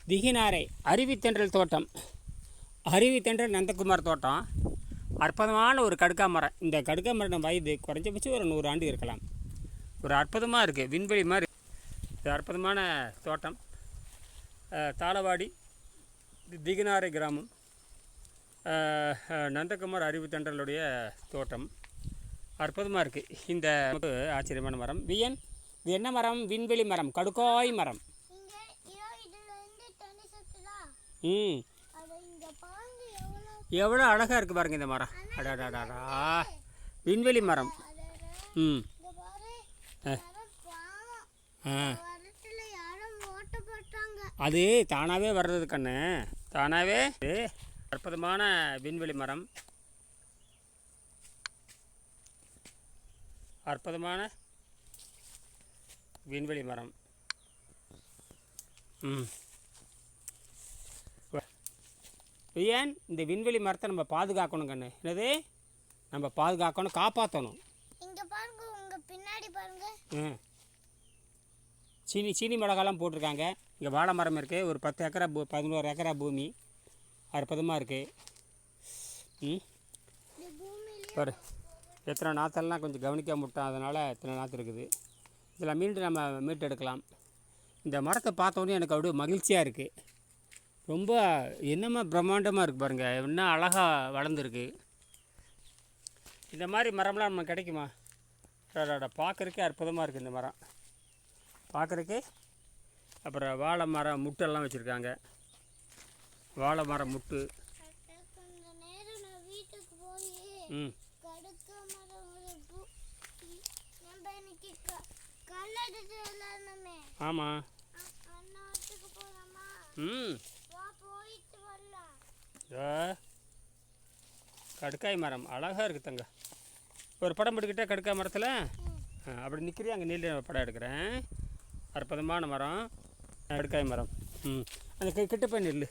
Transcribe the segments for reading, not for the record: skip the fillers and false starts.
திகினாரை அருவித்தென்றல் தோட்டம். அருவித்தென்றல் நந்தகுமார் தோட்டம். அற்புதமான ஒரு கடுக்கா மரம். இந்த கடுக்கா மரம் வயது குறைஞ்சபட்சம் ஒரு 100 ஆண்டு இருக்கலாம். ஒரு அற்புதமாக இருக்குது, விண்வெளி மாதிரி. இது அற்புதமான தோட்டம். தாளவாடி திகினாரை கிராமம், நந்தகுமார் அருவித்தென்றலுடைய தோட்டம். அற்புதமாக இருக்குது. இந்த ஆச்சரியமான மரம். இது என்ன மரம்? விண்வெளி மரம், கடுக்காய் மரம். எவ்வளோ அழகாக இருக்குது பாருங்கள் இந்த மரம். அடாடாடா, விண்வெளி மரம். அது தானாகவே வர்றது கண்ணு, தானாகவே. அற்புதமான விண்வெளி மரம், அற்புதமான விண்வெளி மரம். ஏன் இந்த விண்வெளி மரத்தை நம்ம பாதுகாக்கணும் கண்ணு? என்னது, நம்ம பாதுகாக்கணும், காப்பாற்றணும். இங்கே பாருங்க, உங்கள் பின்னாடி பாருங்க. சீனி மிளகாலாம் போட்டிருக்காங்க. இங்கே வாழை மரம் இருக்குது. ஒரு 10 ஏக்கரா 11 ஏக்கரா பூமி. அற்புதமாக இருக்குது. பாரு, எத்தனை நாற்றெல்லாம் கொஞ்சம் கவனிக்க முட்டோம், அதனால் எத்தனை நாற்று இருக்குது. இதில் மீண்டும் நம்ம மீட்டு எடுக்கலாம். இந்த மரத்தை பார்த்தோன்னே எனக்கு அப்படியே மகிழ்ச்சியாக இருக்குது. ரொம்ப என்னமா பிரம்மாண்டமாக இருக்குது பாருங்கள், இன்னும் அழகாக வளர்ந்துருக்கு. இந்த மாதிரி மரம்லாம் நம்ம கிடைக்குமா? பார்க்குறக்கே அற்புதமாக இருக்குது இந்த மரம், பார்க்குறக்கே. அப்புறம் வாழை மரம் முட்டெல்லாம் வச்சுருக்காங்க. வாழை மரம் முட்டு. ஆமாம். கடுக்காய் மரம் அழகாக இருக்குது தங்க. ஒரு படம் எடுக்கிட்டே கடுக்காய் மரத்தில் அப்படி நிற்கிறேன். அங்கே நீல படம் எடுக்கிறேன். அற்புதமான மரம், கடுக்காய் மரம். அந்த கிட்ட போய் நெல்,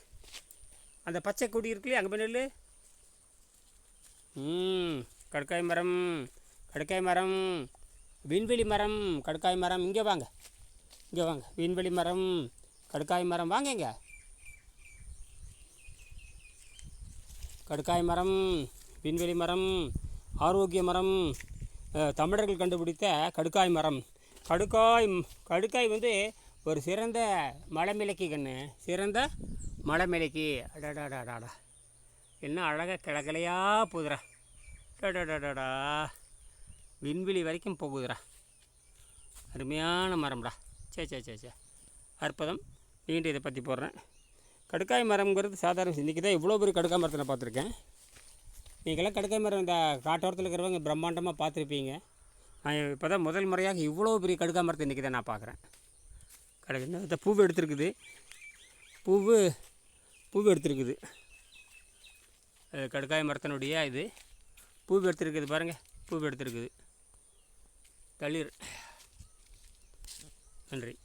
அந்த பச்சை கொடி இருக்குல்லையே, அங்கே போய் நெல். கடுக்காய் மரம், கடுக்காய் மரம், விண்வெளி மரம், கடுக்காய் மரம். இங்கே வாங்க, இங்கே வாங்க. விண்வெளி மரம், கடுக்காய் மரம், வாங்க. இங்கே கடுக்காய் மரம், விண்வெளி மரம், ஆரோக்கிய மரம், தமிழர்கள் கண்டுபிடித்த கடுக்காய் மரம். கடுக்காய் வந்து ஒரு சிறந்த மலைமிளக்கி கண்ணு, சிறந்த மலைமிளக்கி. அடாடாடாடா, என்ன அழகாக கிளக்கிளையாக போகுதுரா. அடாடாடாடா, விண்வெளி வரைக்கும் போகுதுரா. அருமையான மரம்டா. சே அற்புதம். மீண்டும் இதை பற்றி போடுறேன். கடுக்காய் மரம்ங்கிறது சாதாரண. இன்றைக்கி தான் இவ்வளோ பெரிய கடுக்காய் மரத்தை நான் பார்த்துருக்கேன். நீங்களாம் கடுக்காய் மரம் இந்த காட்டோரத்தில் இருக்கிறவங்க பிரம்மாண்டமாக பார்த்துருப்பீங்க. நான் இப்போ தான் முதல் முறையாக இவ்வளோ பெரிய கடுக்காய் மரத்தை இன்றைக்கி தான் நான் பார்க்குறேன். இந்த பூவு எடுத்துருக்குது, பூவு எடுத்துருக்குது. கடுக்காய் மரத்தினுடைய இது பூவு எடுத்துருக்குது பாருங்கள், பூவு எடுத்துருக்குது. தளிர். நன்றி.